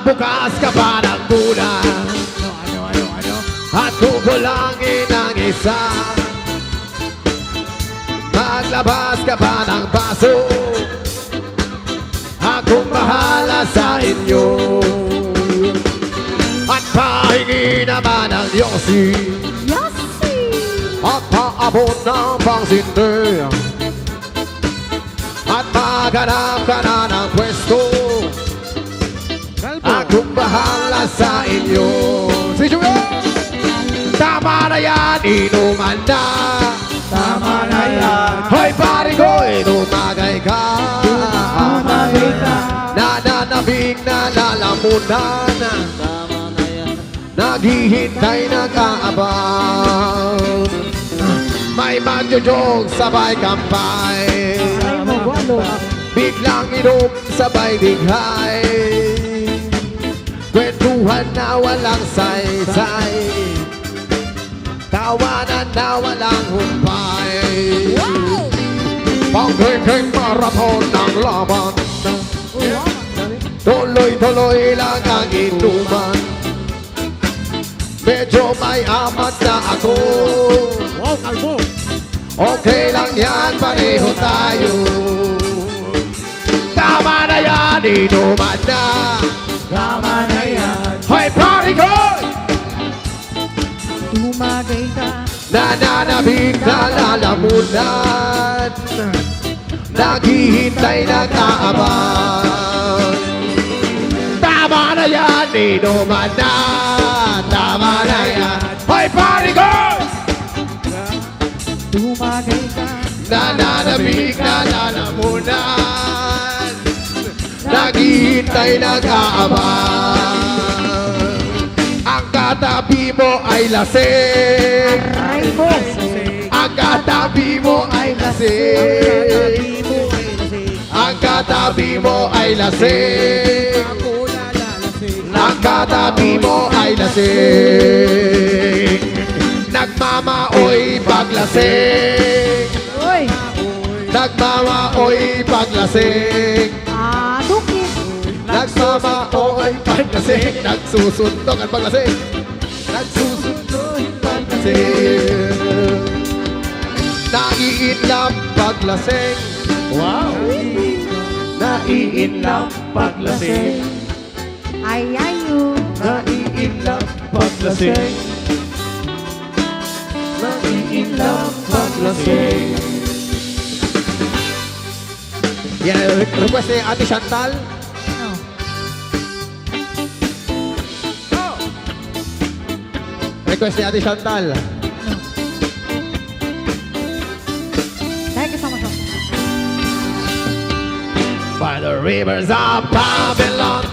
Magbukas ka pa ng bulan. At kukulangin ang isa. Maglabas ka pa ng baso. Akong bahala sa inyo. At pahingi naman ang yosi. At paabot ng pangsindi. At maghanap ka na ng pwesto. Akong bahala sa inyo. Si Julian! Tama na yan, inuman na. Tama na yan. Hoy pare ko, inumagay ka. Umagay ka. Nananabing na lalamunan. Tama na yan. Naghihintay, nag-aabang. May magjojog, sabay kampay. Biglang inom, sabay dighay. Kwentuhan na walang saysay. Tawanan na walang humpay. Pang-king marathon ng laban. Tuloy-tuloy lang ang inuman. Medyo may amat na ako. Okay lang yan, pareho tayo. Tama na yan, inuman na. Tama na yan. Hoy, pare ko! Umagay ka. Nananabik na lalamunan. Naghihintay, nag-aabang. Tama na yan, inuman na. Tama na yan. Hoy, pare ko! Umagay ka. Nananabik na lalamunan. Naghihintay, nag-aabang. Ang katabi mo ay lasing. Ang katabi mo ay lasing. Ang katabi mo ay lasing. Ang katabi mo ay lasing. Nagmamaoy paglasing. Nagmamaoy paglasing. Nagmamaoy paglasing. Nagsusuntok ang paglasing. Nagsusuntok ang paglasing. Naiinlap paglasing. Wow! Naiinlap paglasing. Naiinlap paglasing. Naiinlap paglasing. Yan, request ni Ate Chantal. Request ni Ate Chantal. By the rivers of Babylon,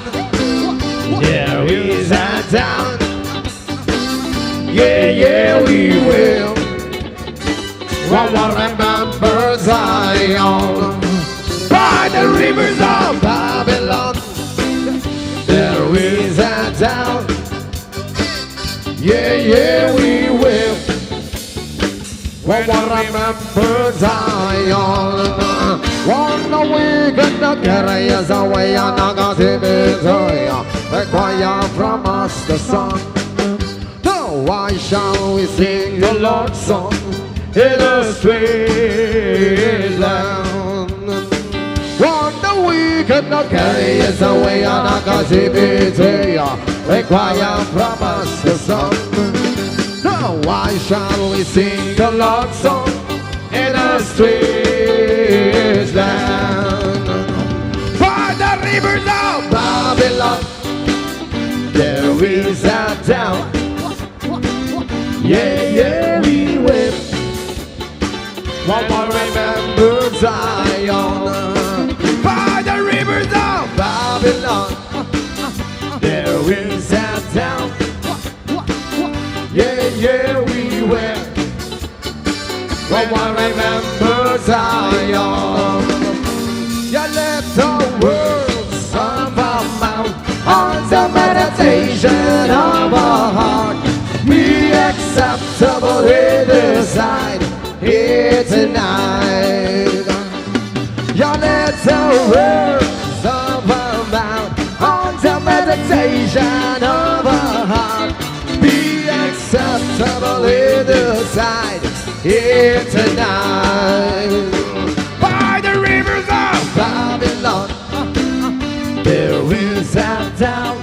there is a town. Yeah, yeah, we will. One will remember Zion. By the rivers of Babylon, there is a town. Yeah, yeah, we will. One will remember Zion. One we gonna carry us away and I got him require from us the song. No, why shall we sing the Lord's song in a strange land? One we gonna carry us away and I got him require from us the song. No, why shall we sing the Lord's song in a strange land? By the rivers of Babylon, there is a town. Yeah, yeah, we will. One more remember Zion. By the rivers of Babylon, there is a town. Yeah, yeah, we will. One more remember Zion. Yeah, let the words of our mouth on the meditation of our heart be acceptable in the sight here tonight. Yeah, let the words of our mouth on the meditation sensation of a heart. Be acceptable in the sight here tonight. By the rivers of Babylon, there is a town.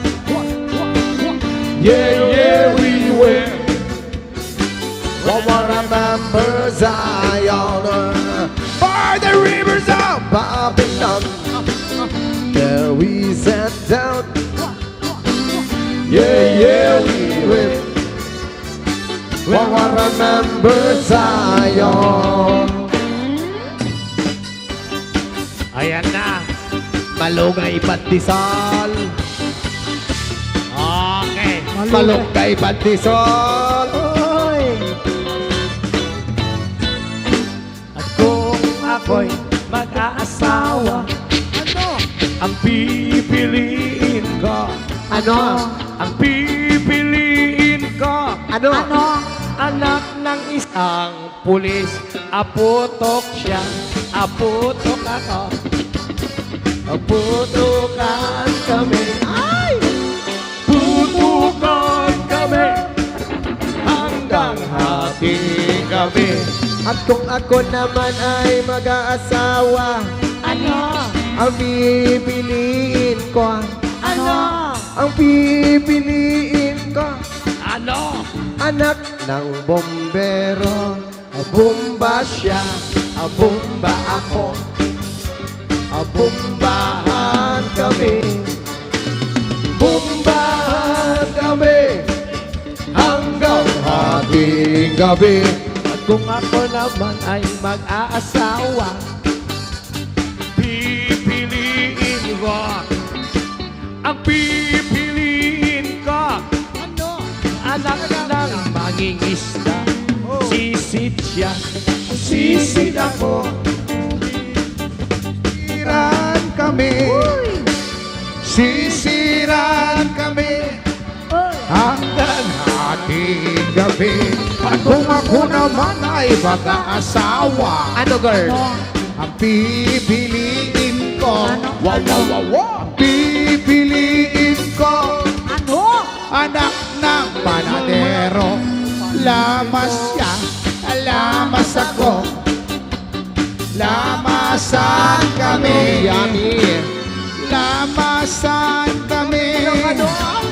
Yeah, we will. One more remember Zion. By the rivers of Babylon, there is a town. Yeah, we will. One more remember Zion. Ayan na. Malugay pandesal. Okay. Malugay pandesal. At kung ako'y mag-aasawa, ang pipiliin ko. Ano? Ang pipiliin ko. Ano? Anak ng isang pulis. Aputok siya. Aputok ako. Putukan kami. Ay! Putukan kami. Hanggang hating gabi. At kung ako naman ay mag-aasawa, ang pipiliin ko. Ang pipiliin ko. Anak ng bombero. Bomba siya, bomba ako. Bombahan kami. Bombahan kami. Hanggang hating gabi. At kung ako naman ay mag-aasawa, pipiliin ko. Ang pipiliin ko. Anak ng mangingisda. Sisid siya. Sisid ako. Sisiran kami. Sisiran kami. Hanggang hating gabi. At kung ako naman ay mag-aasawa, Ano, girl? ang pipiliin ko. Wow. Ang pipiliin ko. Anak ng panadero. Lamas siya, lamas ako. Lamasan kami. Lamasan kami.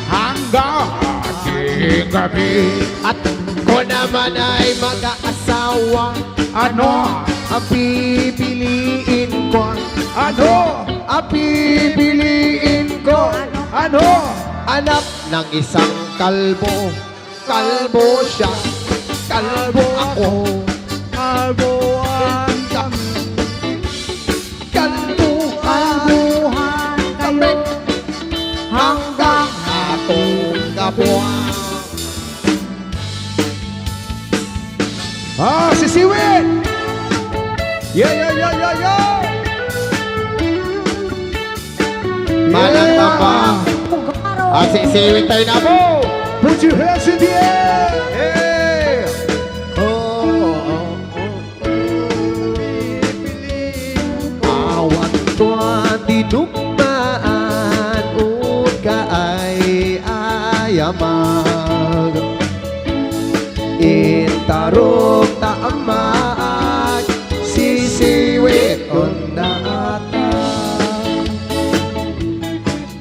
Hanggang hating gabi. At ko naman ay mag-aasawa. Ano? Ang pipiliin ko. Ano? Ang pipiliin ko. Ano? Anak ng isang kalbo. Kalbo siya. Kalbo ako. Kalbuhan kami. Kalbuhan kami. Hanggang hatong gabuan. Sisiwin! Yeah! Malang tamba. Sisiwin tayo na po. Put your hands in the air! Hey! Awan tuan dinugmaan un kaay ayamag intarong taamag sisiwit on naata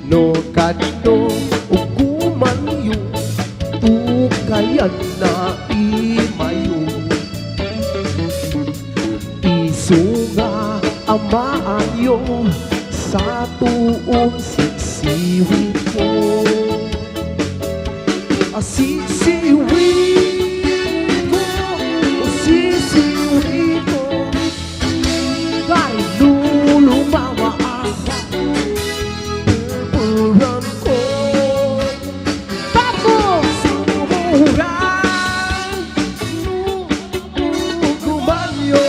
no kadto uguman yung tukayan na imayo isunga amaan yung sa tuong siksiwit mo. Sisiwit mo, sisiwit mo, kahit lulumawa ako, pulpuran ko. Tapos sumuran, gumanyo,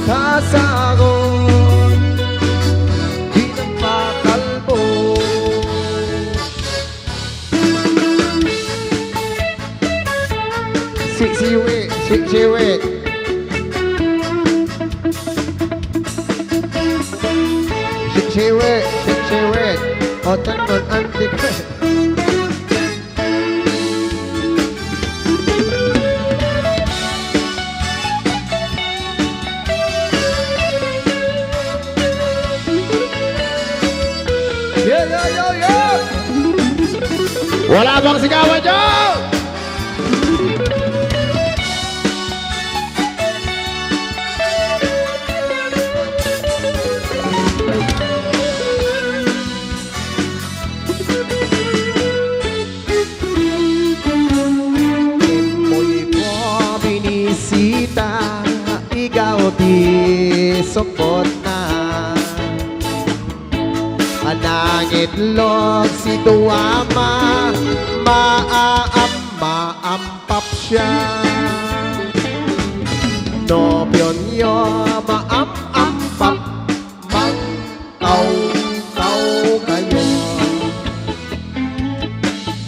kasagon, di nagpakalbo. Sisiwit! Sisiwit! O tanon antik. Yeah, yeah, yeah, yeah! Wala bang sigawan dyan? Mo'y ko binisita, ikaw di sukot na. Anangitlog si Tuama, maampap siya. Nobyon nyo, maampap, magkaw-kaw kayo.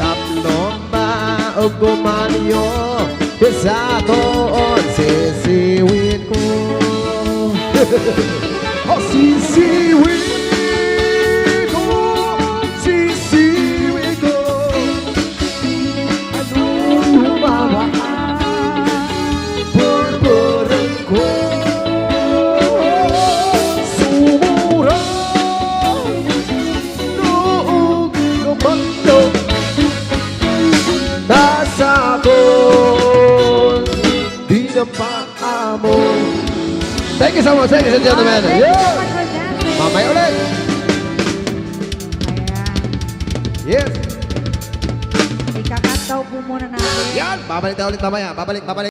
Tatlo ba o gumanyo, isa doon sisiwin ko. O sisiwin Thank you so much, ladies and gentlemen. Thank you so Yeah. much for dancing. Mamaya ulit. Ayan. Yes. Ikakat daw po muna natin. Yan. Babalik tayo ulit mamaya. Babalik.